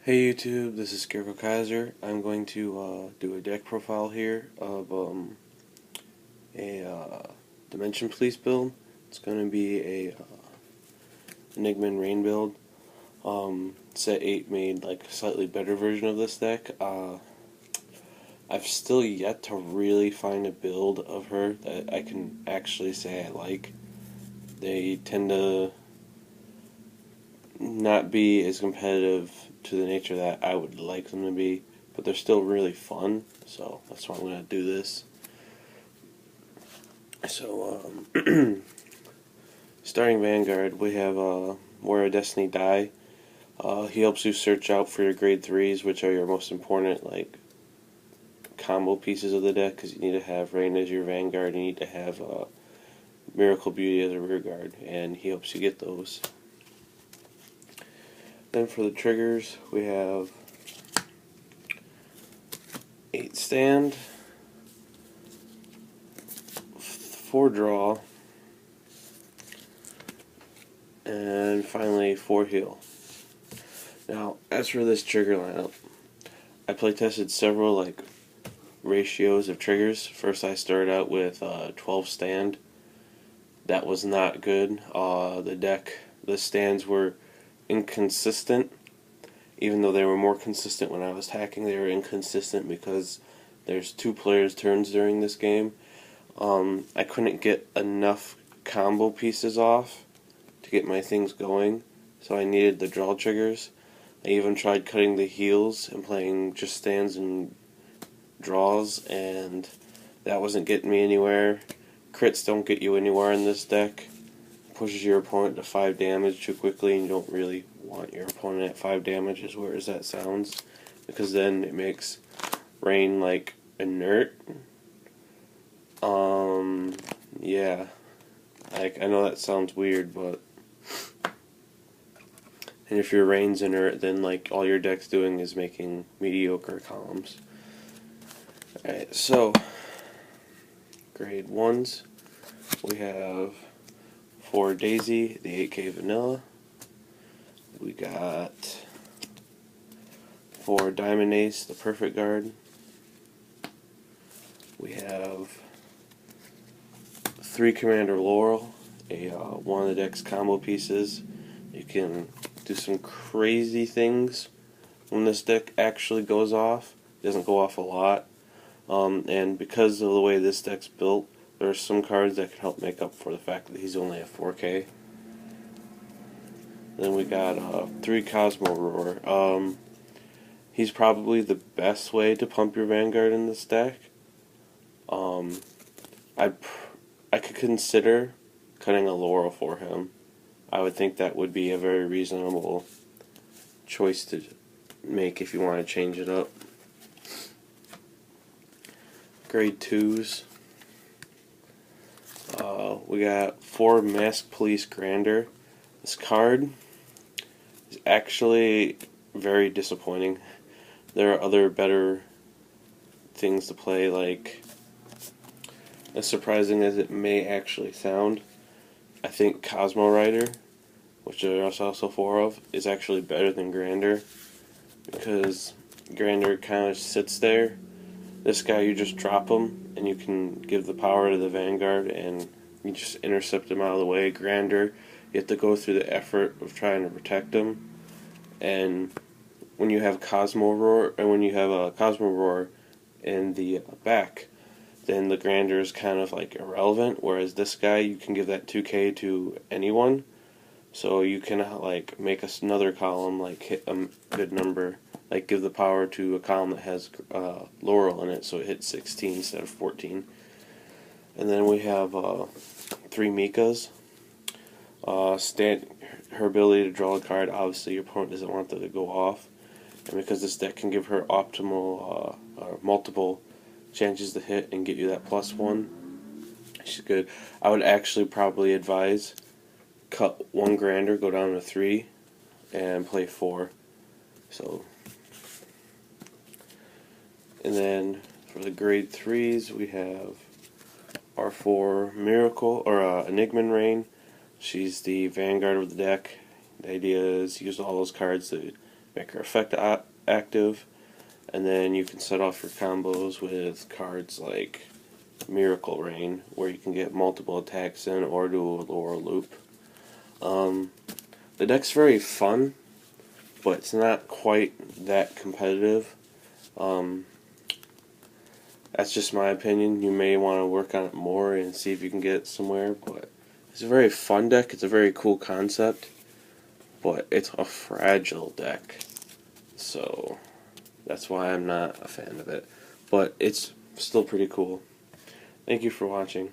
Hey YouTube, this is Scarecrow Kaiser. I'm going to do a deck profile here of a Dimension Police build. It's going to be a Enigma and Rain build. Set 8 made like a slightly better version of this deck. I've still yet to really find a build of her that I can actually say I like. They tend to not be as competitive to the nature that I would like them to be, but they're still really fun, so that's why I'm going to do this. So, starting Vanguard, we have Wear a Destiny Die. He helps you search out for your grade 3s, which are your most important, like, combo pieces of the deck, because you need to have Rain as your Vanguard, you need to have Miracle Beauty as a rear guard, and he helps you get those. Then for the triggers, we have 8 stand, 4 draw, and finally 4 heal. Now, as for this trigger lineup, I playtested several ratios of triggers. First, I started out with 12 stand. That was not good. The stands were inconsistent. Even though they were more consistent when I was hacking, they were inconsistent because there's 2 players' turns during this game. I couldn't get enough combo pieces off to get my things going, so I needed the draw triggers. I even tried cutting the heals and playing just stands and draws, and that wasn't getting me anywhere. Crits don't get you anywhere in this deck. Pushes your opponent to 5 damage too quickly, and you don't really want your opponent at 5 damage, as weird as that sounds, because then it makes Rain like inert. Yeah, I know that sounds weird, but and if your Rain's inert, then like all your deck's doing is making mediocre columns. Alright, so grade 1s, we have for Daisy, the 8K Vanilla. We got for Diamond Ace, the Perfect Guard. We have 3 Commander Laurel, one of the deck's combo pieces. You can do some crazy things when this deck actually goes off. It doesn't go off a lot. And because of the way this deck's built, there are some cards that can help make up for the fact that he's only a 4K. Then we got 3 Cosmo Roar. He's probably the best way to pump your Vanguard in this deck. I could consider cutting a Laurel for him. I would think that would be a very reasonable choice to make if you want to change it up. Grade 2s. We got 4 Masked Police Grander. This card is actually very disappointing. There are other better things to play, like, as surprising as it may actually sound, I think Cosmo Rider, which there's also 4 of, is actually better than Grander, because Grander kind of sits there. This guy, you just drop him, and you can give the power to the Vanguard, and you just intercept him out of the way. Grander, you have to go through the effort of trying to protect him, and when you have Cosmo Roar, and when you have a Cosmo Roar in the back, then the Grander is kind of like irrelevant, whereas this guy, you can give that 2K to anyone, so you can like make another column, like hit a good number, like give the power to a column that has Laurel in it, so it hits 16 instead of 14. And then we have 3 Mikas. Her ability to draw a card, obviously your opponent doesn't want that to go off, and because this deck can give her optimal, multiple chances to hit and get you that +1, she's good. I would actually probably advise cut 1 Grander, go down to 3, and play 4. So, and then for the grade 3s, we have our 4 Miracle, or Enigma and Rain. She's the Vanguard of the deck. The idea is use all those cards to make her effect active, and then you can set off your combos with cards like Miracle Rain, where you can get multiple attacks in or do a lower loop. The deck's very fun, but it's not quite that competitive. That's just my opinion. You may want to work on it more and see if you can get somewhere, but it's a very fun deck. It's a very cool concept, but it's a fragile deck, so that's why I'm not a fan of it. But it's still pretty cool. Thank you for watching.